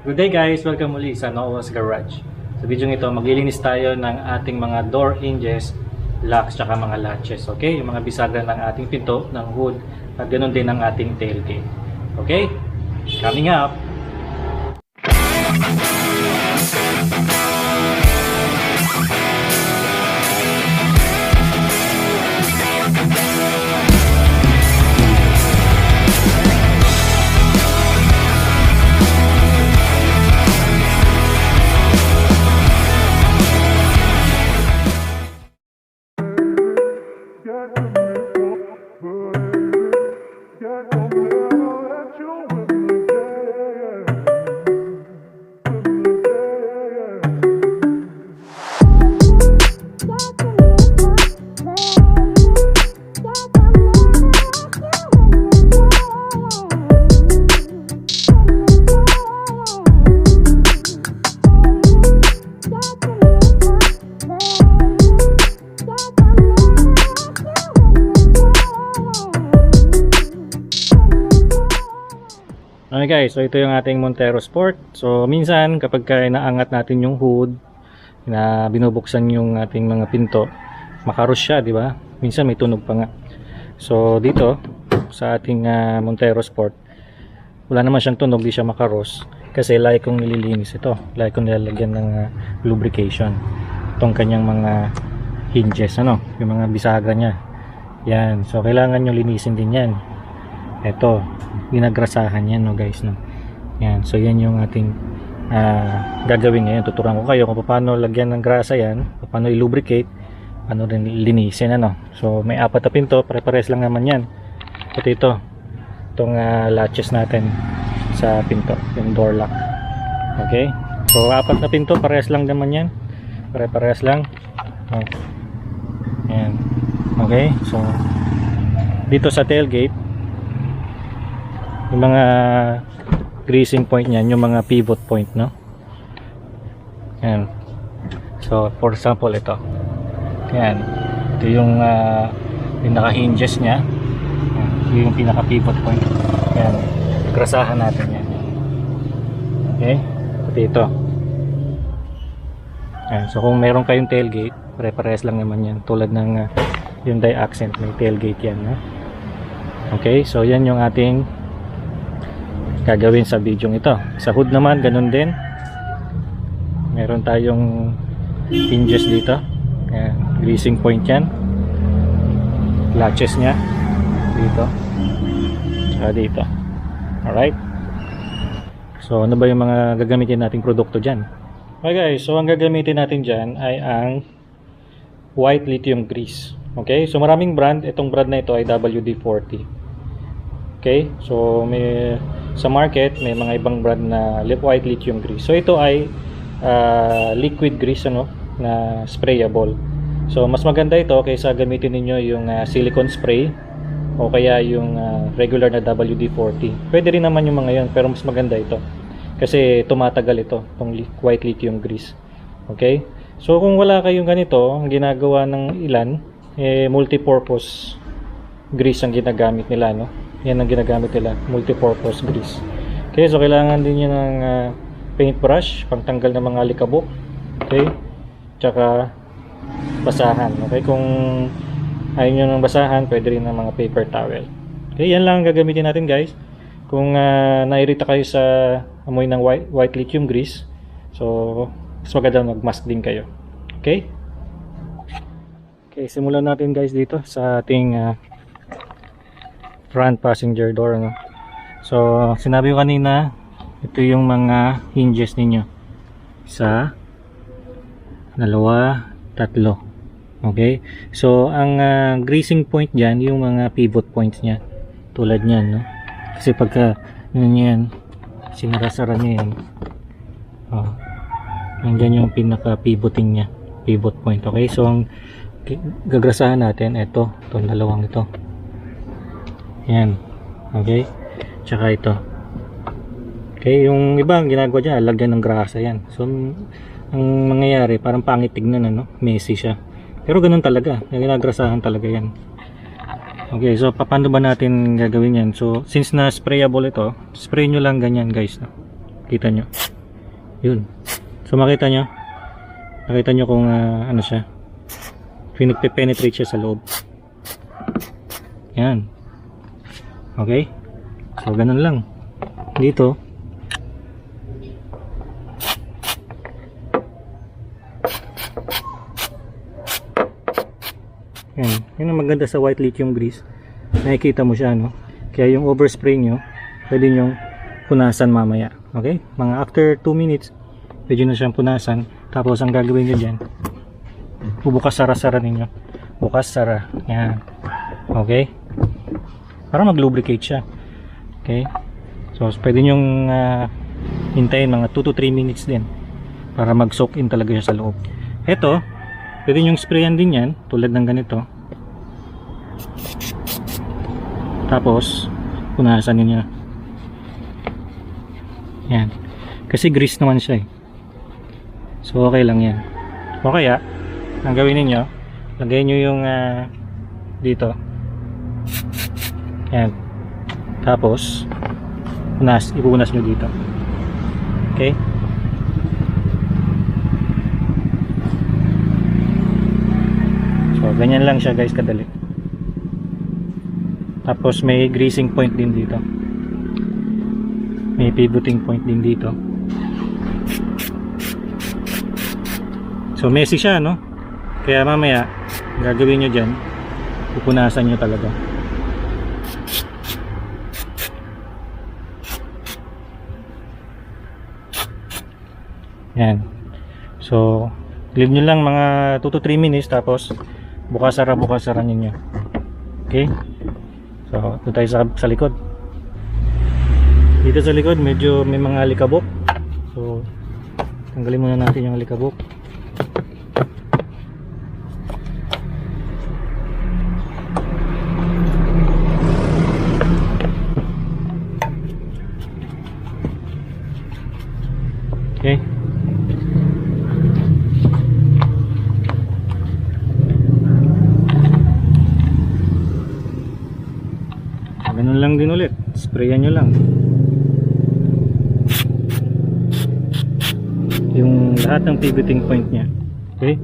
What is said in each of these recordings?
Good day guys! Welcome muli sa Noah's Garage. Sa video ito, maglilinis tayo ng ating mga door hinges, locks, tsaka mga latches. Okay? Yung mga bisagra ng ating pinto, ng hood, at ganoon din ng ating tailgate. Okay? Coming up! Okay guys, so ito yung ating Montero Sport. So minsan kapag inaangat natin yung hood, na binubuksan yung ating mga pinto, makaros siya, di ba? Minsan may tunog pa nga. So dito sa ating Montero Sport, wala naman siyang tunog, di siya makaros kasi lagi kong nililinis ito. Lagi kong nilalagyan ng lubrication. Itong kanyang mga hinges, yung mga bisagra niya. Yan, so kailangan nyo linisin din yan. Ito, ginagrasahan yan, no guys, no. Yan, so yan yung ating gagawin ngayon. Tuturuan ko kayo kung paano lagyan ng grasa yan, paano i-lubricate, paano rin linisin, So may apat na pinto, pare-pares lang naman yan. Pati ito, itong latches natin sa pinto, yung door lock. Okay, so apat na pinto, pares lang naman yan, pare-pares lang. Yan, okay, so dito sa tailgate, yung mga greasing point niyan, yung mga pivot point, no? Yan. So for example, ito. Yan. Ito yung pinaka-hinges niya. Yan. Ito yung pinaka-pivot point. Yan. Grasahan natin yan. Okay? Pati ito. Yan. So kung meron kayong tailgate, pare-pares lang naman yan. Tulad ng Hyundai Accent, may tailgate yan, no? Okay? So yan yung ating gagawin sa video ito. Sa hood naman, ganun din. Meron tayong hinges dito. Ayan, greasing point yan. Latches nya dito. Tsaka dito. Alright. So, ano ba yung mga gagamitin nating produkto dyan? Okay guys, so ang gagamitin natin dyan ay ang white lithium grease. Okay, so maraming brand. Itong brand na ito ay WD-40. Okay, so may sa market may mga ibang brand na white lithium grease. So ito ay liquid grease, na sprayable. So mas maganda ito kaysa gamitin niyo yung silicone spray o kaya yung regular na WD-40. Pwede rin naman yung mga yan, pero mas maganda ito kasi tumatagal ito, itong white lithium grease. Okay, so kung wala kayong ganito, ang ginagawa ng ilan, multi-purpose grease ang ginagamit nila, Yan ang ginagamit nila, multi-purpose grease. Okay, so kailangan din nyo ng paintbrush, pangtanggal ng mga alikabok. Okay, tsaka basahan. Okay, kung ayaw nyo ng basahan, pwede rin ng mga paper towel. Okay, yan lang ang gagamitin natin guys. Kung nairita kayo sa amoy ng white lithium grease, so mas maganda mag-mask din kayo. Okay, okay, simulan natin guys dito sa ating front passenger door, So sinabi ko kanina, ito yung mga hinges ninyo. Isa, dalawa, tatlo. Okay, so ang greasing point dyan, yung mga pivot points nya, tulad nyan, kasi pagka yan, sinarasara nyo yan, nandyan yung pinaka pivoting nya, pivot point. Okay, so ang gagrasahan natin, itong dalawang ito. Yan. Okay. Tsaka ito. Okay. Yung iba, ang ginagawa dyan, lagyan ng grasa yan. So, ang mangyayari, parang pangit tignan, messy siya. Pero ganun talaga. Ginagrasahan talaga yan. Okay, so paano ba natin gagawin yan? So since na sprayable ito, spray nyo lang ganyan guys, no? Kita nyo, Yun. So makita nyo kung ano siya, pinagpe-penetrate siya sa loob. Yan. Okay, so ganun lang dito. Yan ang maganda sa white lithium grease, nakikita mo siya, no? Kaya yung overspray nyo pwede nyong punasan mamaya. Okay, mga after 2 minutes pwede na siyang punasan. Tapos ang gagawin nyo dyan, bubukas sara ninyo, bukas sara, yan. Okay, para mag-lubricate siya. Okay, so pwede nyong hintayin mga 2 to 3 minutes din para mag-soak in talaga siya sa loob. Ito, pwede nyong sprayan din yan tulad ng ganito, tapos punasan niyo yan, kasi grease naman siya eh. So okay lang yan. O kaya ang gawin niyo, lagay nyo yung dito, yan, tapos ipupunas nyo dito. Okay, so ganyan lang siya guys, kadali. Tapos may greasing point din dito, may pivoting point din dito. So messy siya, no? Kaya mamaya gagawin nyo dyan, pupunasan nyo talaga. Yan. So leave nyo lang mga 2 to 3 minutes, tapos bukas sara ninyo. Okay, so ito tayo sa likod. Dito sa likod medyo may mga alikabok, so tanggalin muna natin yung alikabok. Okay, ganun lang din ulit, sprayan nyo lang yung lahat ng pivoting point nya. Okay,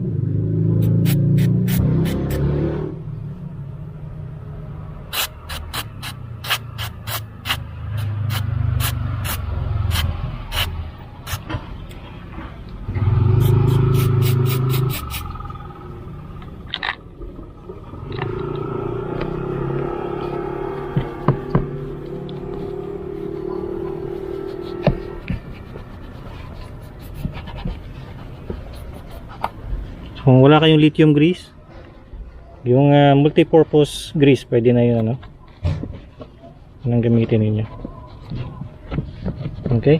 kung wala kayong lithium grease, yung multi-purpose grease, pwede na yun, ano, anong gamitin ninyo. Okay,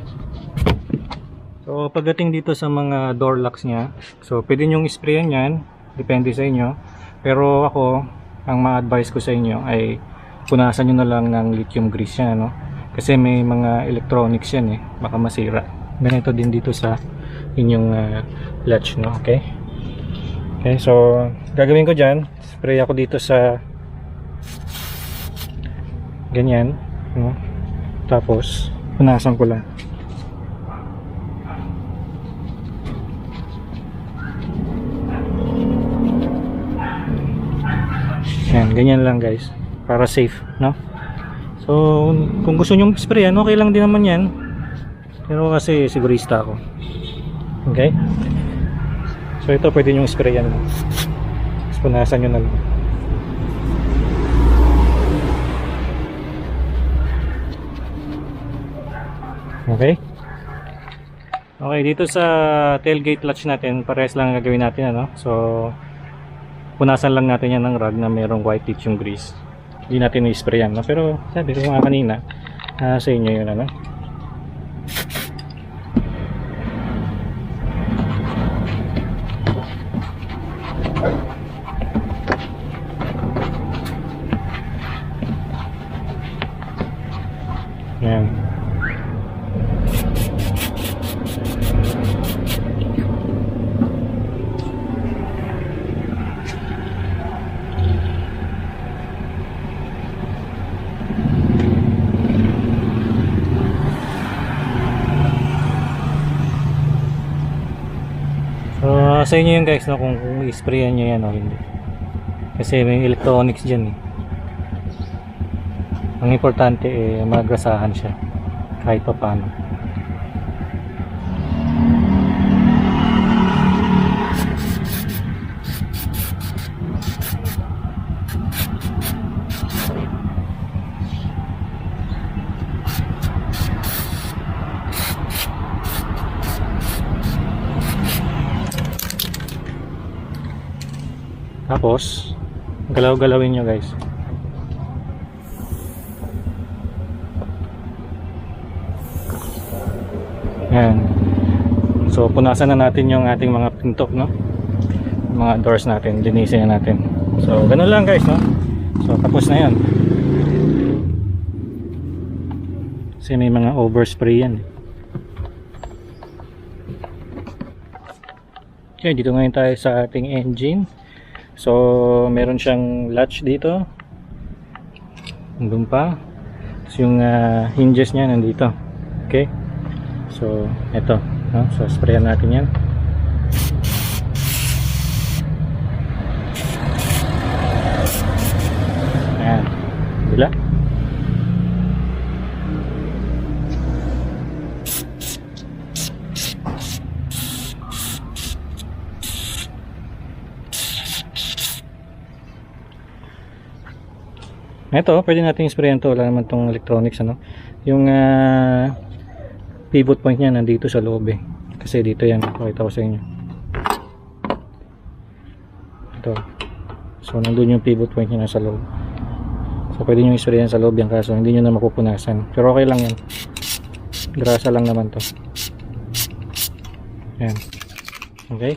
so pagdating dito sa mga door locks nya, so pwede nyong isprayan yan, depende sa inyo. Pero ako, ang ma-advise ko sa inyo ay punasan nyo na lang ng lithium grease yan, no? Kasi may mga electronics yan eh, baka masira. Ganito din dito sa inyong latch, no? Okay, okay, so gagawin ko dyan, spray ako dito sa ganyan, no? Tapos punasan ko lang. Yan, ganyan lang guys, para safe, no? So kung gusto nyo sprayan, okay lang din naman yan, pero kasi sigurista ako. Okay, so ito pwede nyo sprayan, tapos punasan nyo na lang. Okay, okay, dito sa tailgate latch natin, parehas lang ang gagawin natin, ano? So punasan lang natin yan ng rag na mayroong white lithium grease. Hindi natin i-sprayan, no? Pero sabi ko nga kanina, sa inyo yun, ano? Yan. Sa inyo yun guys, no, kung i-sprayan nyo yan o hindi. Kasi may electronics dyan eh. Ang importante eh, magrasahan siya kahit pa paano. Tapos galaw-galawin nyo guys. Yan. So punasan na natin yung ating mga pintok, no? Mga doors natin, linisin na natin. So ganun lang guys, no? So tapos na yan. Kasi may mga overspray yan. Okay, dito ngayon tayo sa ating engine. So meron siyang latch dito. Nandun pa. Tapos yung hinges niya nandito. Okay. So eto, no? So sprayan natin yan. Ayan. Bila. Ito, pwede natin sprayan to. Wala naman tong electronics, ano. Yung pivot point niya nandito sa loob eh. Kasi dito yan, pakita ko sa inyo. Ito. So nandun yung pivot point niya nasa loob. So pwede nyo isprayan sa loob yan, kaso hindi nyo na mapupunasan. Pero okay lang yan. Grasa lang naman to. Yan. Okay.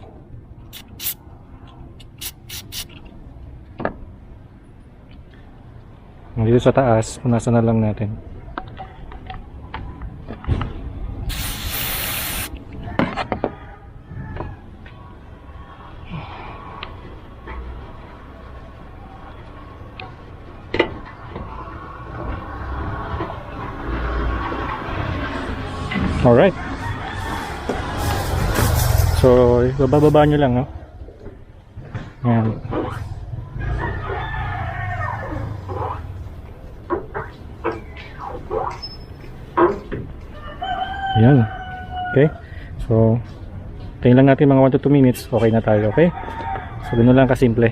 Dito sa taas, punasan na lang natin. Alright. So, bababa nyo lang, no? Yan. Yan. Okay. So, tayo lang natin mga 1 to 2 minutes. Okay na tayo. Okay. So, ganun lang kasimple.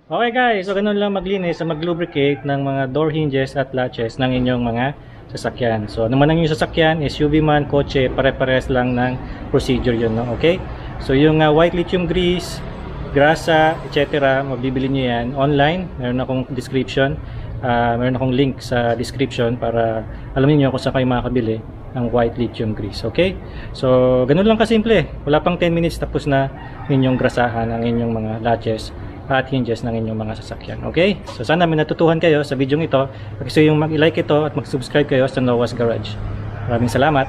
Okay guys. So, ganun lang maglinis sa mag-lubricate ng mga door hinges at latches ng inyong mga sasakyan. So, ano man ang inyong sasakyan, SUV man, kotse, pare-pares lang ng procedure yun. No? Okay. So, yung white lithium grease, grasa, etc. Mabibili nyo yan online. Meron akong description. Meron akong link sa description para alam niyo kung saan kayo makakabili ng white lithium grease. Okay? So, ganun lang kasimple. Wala pang 10 minutes tapos na ninyong grasahan ang inyong mga latches at hinges ng inyong mga sasakyan. Okay? So, sana may natutuhan kayo sa video ito. Pag gusto yung mag-like ito at mag-subscribe kayo sa Noah's Garage. Maraming salamat.